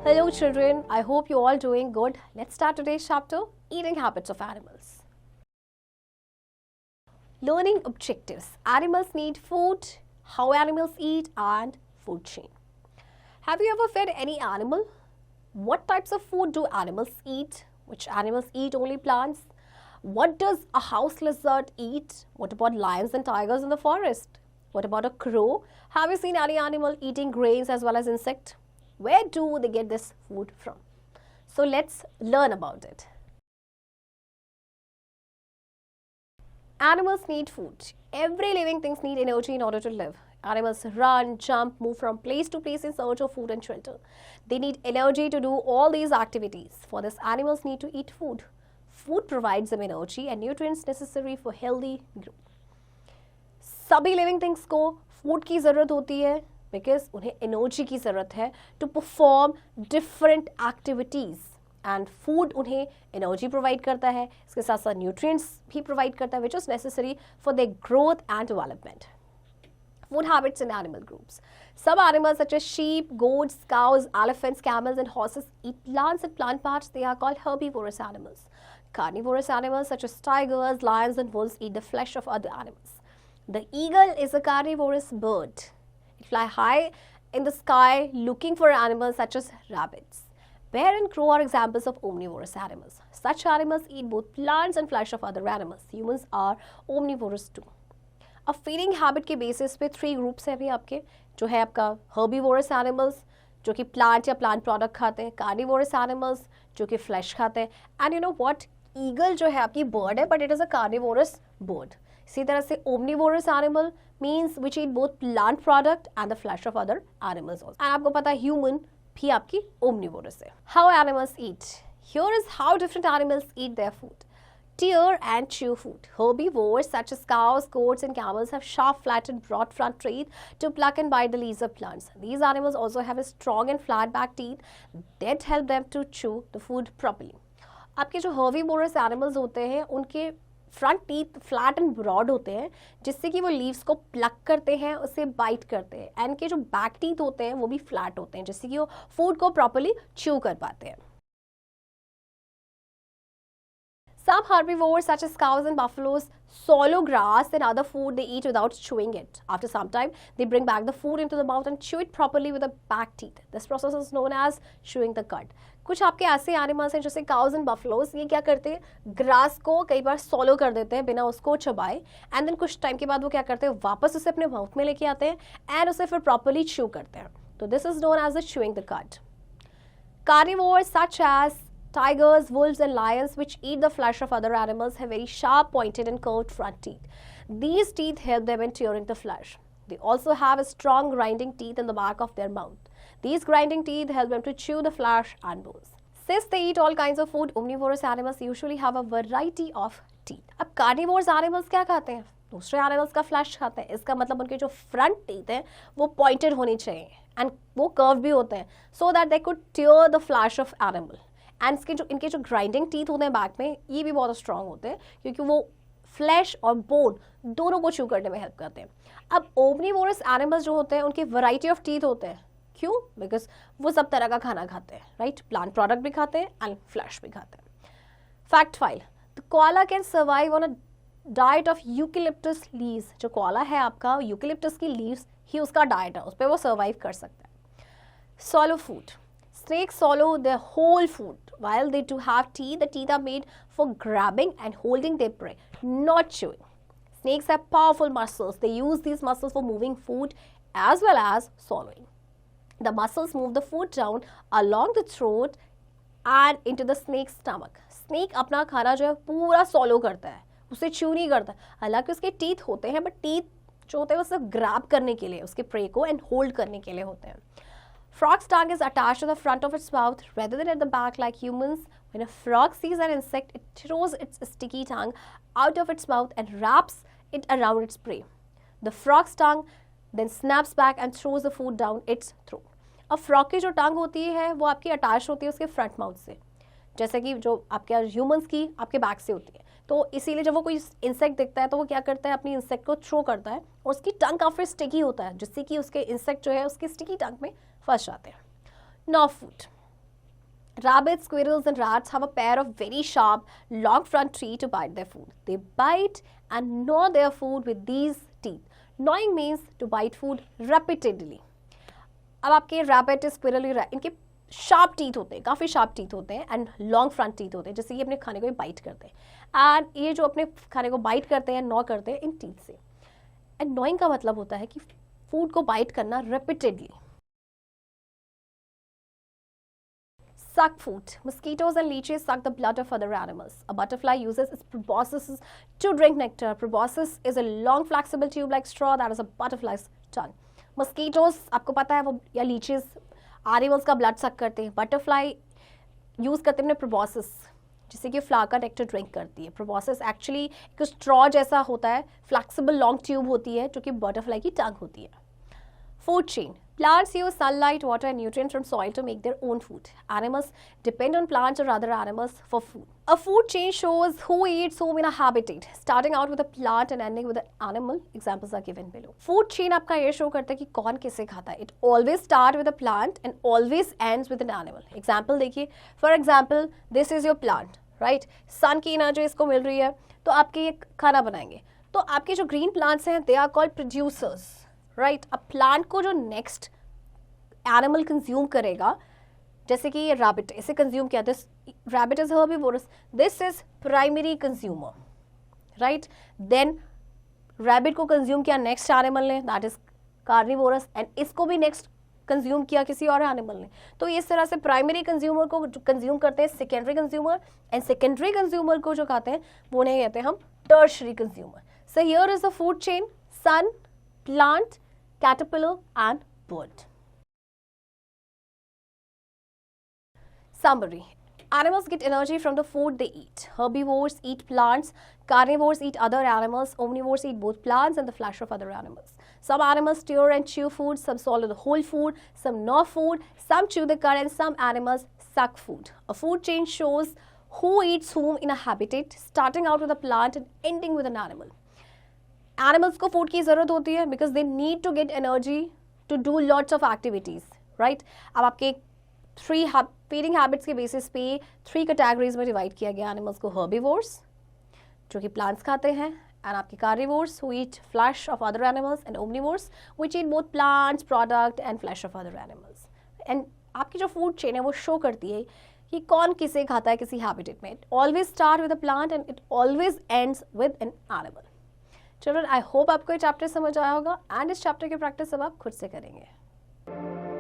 Hello children, I hope you're all doing good. Let's start today's chapter, Eating Habits of Animals. Learning objectives. Animals need food, how animals eat, and food chain. Have you ever fed any animal? What types of food do animals eat? Which animals eat only plants? What does a house lizard eat? What about lions and tigers in the forest? What about a crow? Have you seen any animal eating grains as well as insects? Where do they get this food from? So let's learn about it. Animals need food. Every living thing needs energy in order to live. Animals run, jump, move from place to place in search of food and shelter. They need energy to do all these activities. For this, animals need to eat food. Food provides them energy and nutrients necessary for healthy growth. सभी living things को food की ज़रूरत होती है because उन्हें energy की ज़रूरत है to perform different activities and food उन्हें एनर्जी प्रोवाइड करता है. इसके साथ साथ न्यूट्रिएंट्स भी प्रोवाइड करता है which is necessary for the growth and development. Food habits in animal groups. Some animals such as sheep, goats, cows, elephants, camels and horses eat plants and plant parts. They are called herbivorous animals. Carnivorous animals such as tigers, lions and wolves eat the flesh of other animals. The eagle is a carnivorous bird. It flies high in the sky looking for animals such as rabbits. Bear and crow are examples of omnivorous animals. Such animals eat both plants and flesh of other animals. Humans are omnivorous too. अब feeding habit के basis पे 3 groups हैं अभी आपके, जो है आपका herbivorous animals जो कि प्लांट या प्लांट प्रोडक्ट खाते हैं, कार्निवोरस एनिमल्स जो कि फ्लैश खाते हैं, and you know what, eagle जो है आपकी बर्ड है but it is a carnivorous bird. इसी तरह से omnivorous animal means which eat both plant product and the flesh of other animals also. And आपको पता है ह्यूमन भी आपकी ओमनिवोरस है. How animals eat. Here is how different animals eat their food. Tear and chew food. Herbivores such as cows, goats and camels have sharp, flattened, broad front teeth to pluck and bite the leaves of plants. These animals also have a strong and flat back teeth that help them to chew the food properly. आपके जो herbivores animals होते हैं उनके front teeth flat and broad होते हैं जिससे कि वो लीव्स को प्लक करते हैं, उसे बाइट करते हैं. एंड के जो बैक टीथ होते हैं वो भी फ्लैट होते हैं जिससे कि वो फूड को प्रॉपरली च्यू कर पाते हैं. Some herbivores such as cows and buffaloes swallow grass and other food they eat without chewing it. After some time, they bring back the food into the mouth and chew it properly with the back teeth. This process is known as chewing the cud. कुछ आपके ऐसे animals हैं जैसे cause and buffaloes, ये क्या करते हैं, grass को कई बार सॉलो कर देते हैं बिना उसको चबाए, एंड देन कुछ टाइम के बाद वो क्या करते हैं, वापस उसे अपने माउथ में लेके आते हैं एंड उसे फिर प्रॉपरली च्यू करते हैं. तो this is known as the chewing the cud. Carnivores such as tigers, wolves and lions which eat the flesh of other animals have very sharp, pointed and curved front teeth. These teeth help them in tearing the flesh. They also have a strong grinding teeth in the back of their mouth. These grinding teeth help them to chew the flesh and bones. Since they eat all kinds of food, omnivorous animals usually have a variety of teeth. अब carnivorous animals क्या खाते हैं, दूसरे animals का flash खाते हैं. इसका मतलब उनके जो फ्रंट टीथ हैं वो पॉइंटेड होनी चाहिए एंड वो कर्व भी होते हैं so that they could tear the flesh of animal. And इनके जो ग्राइंडिंग टीथ होते हैं बैक में, ये भी बहुत स्ट्रांग होते हैं क्योंकि वो फ्लैश और बोन दोनों को च्यू करने में हेल्प करते हैं. अब ओमनिवोरस एनिमल्स जो होते हैं उनके वैरायटी ऑफ टीथ होते हैं. क्यों? बिकॉज वो सब तरह का खाना खाते हैं, राइट. प्लांट प्रोडक्ट भी खाते हैं एंड फ्लैश भी खाते हैं. Fact file. The koala can survive on a diet of eucalyptus leaves. जो कोआला है आपका, यूकेलिप्टस की लीव्स ही उसका डाइट है, उस पर वो सर्वाइव कर सकता है. सॉलो food. Snakes swallow their whole food. While they do have teeth, the teeth are made for grabbing and holding their prey, not chewing. Snakes have powerful muscles. They use these muscles for moving food as well as swallowing. The muscles move the food down along the throat and into the snake's stomach. Snake अपना खाना जो है पूरा swallow करता है, उसे chew नहीं करता. हालांकि उसके teeth होते हैं, but teeth जो होते हैं वो सिर्फ grab करने के लिए, उसके prey को and hold करने के लिए होते हैं. Frog's tongue is attached to the front of its mouth rather than at the back like humans. When a frog sees an insect, it throws its sticky tongue out of its mouth and wraps it around its prey. The frog's tongue then snaps back and throws the food down its throat. अब frog की जो टंग होती है वो आपकी attach होती है उसके फ्रंट माउथ से, जैसे कि जो आपके ह्यूमंस की आपके बैक से होती है. तो इसीलिए जब वो कोई इंसेक्ट दिखता है तो वो क्या करता है, अपनी इंसेक्ट को थ्रो करता है और उसकी टंग काफ़ी स्टिकी होता है जिससे कि उसके इंसेक्ट जो है उसकी स्टिकी टंग में फंस जाते हैं. No food. Rabbits, squirrels, and rats have a pair of very sharp, long front teeth to bite their food. They bite and gnaw their food with these teeth. Gnawing means to bite food repeatedly. अब आपके rabbit, squirrel, इनके sharp teeth होते हैं, काफ़ी sharp teeth होते हैं and long front teeth होते हैं, जिससे ये अपने खाने को बाइट करते हैं. एंड ये जो अपने खाने को बाइट करते हैं, नॉ करते हैं इन टीथ से. एंड नॉइंग का मतलब होता है कि फूड को बाइट करना repeatedly. Suck food. Mosquitoes and leeches suck the blood of other animals. A butterfly uses its proboscis to drink nectar. Proboscis is a long flexible tube-like straw that is a butterfly's tongue. Mosquitoes, आपको पता है वो, या leeches animals का blood सक करते हैं. Butterfly use करते हैं अपने प्रोबॉसिस, जिससे कि फ्लावर का नेक्टर ड्रिंक करती है. प्रोबॉसिस एक्चुअली एक स्ट्रॉ जैसा होता है, फ्लेक्सिबल लॉन्ग ट्यूब होती है, जो कि बटरफ्लाई की टंग होती है. Food chain. Plants use sunlight, water and nutrients from soil to make their own food. Animals depend on plants or other animals for food. A food chain shows who eats whom in a habitat, starting out with a plant and ending with an animal. Examples are given below. Food chain आपका ये show करता है कि कौन किसे खाता है. It always starts with a plant and always ends with an animal. Example देखिए. For example, this is your plant, right? Sun की एनर्जी इसको मिल रही है, तो आपके ये खाना बनाएंगे. तो आपके जो ग्रीन प्लांट्स हैं, they are called producers. Right. अब प्लांट को जो नेक्स्ट एनिमल कंज्यूम करेगा, जैसे कि ये रैबिट, इसे कंज्यूम किया, this rabbit is herbivorous, this is primary consumer, right. Then rabbit को कंज्यूम किया नेक्स्ट एनिमल ने, दैट इज कार्निवोरस, एंड इसको भी नेक्स्ट कंज्यूम किया किसी और एनिमल ने. तो इस तरह से प्राइमरी कंज्यूमर को कंज्यूम करते हैं secondary consumer, and secondary consumer को जो खाते हैं वो उन्हें कहते हैं हम tertiary consumer. So here is the food chain: sun, plant, caterpillar and bird. Summary. Animals get energy from the food they eat. Herbivores eat plants, carnivores eat other animals, omnivores eat both plants and the flesh of other animals. Some animals tear and chew food, some swallow the whole food, some gnaw food, some chew the cud, and some animals suck food. A food chain shows who eats whom in a habitat, starting out with a plant and ending with an animal. Animals को food की ज़रूरत होती है because they need to get energy to do lots of activities, right. अब आपके 3 feeding habits के basis पे 3 categories में डिवाइड किया गया एनिमल्स को: हर्बीवोर्स, जो कि प्लांट्स खाते हैं, एंड आपके carnivores who eat flash of other animals, and omnivores which eat both plants product and flash of other animals. And आपकी जो फूड चेन है वो शो करती है कि कौन किसे खाता है किसी हैबिटेट में. It always start with a plant and it always ends with an animal. Children, I hope आपको ये चैप्टर समझ आया होगा, एंड इस चैप्टर की प्रैक्टिस अब आप खुद से करेंगे.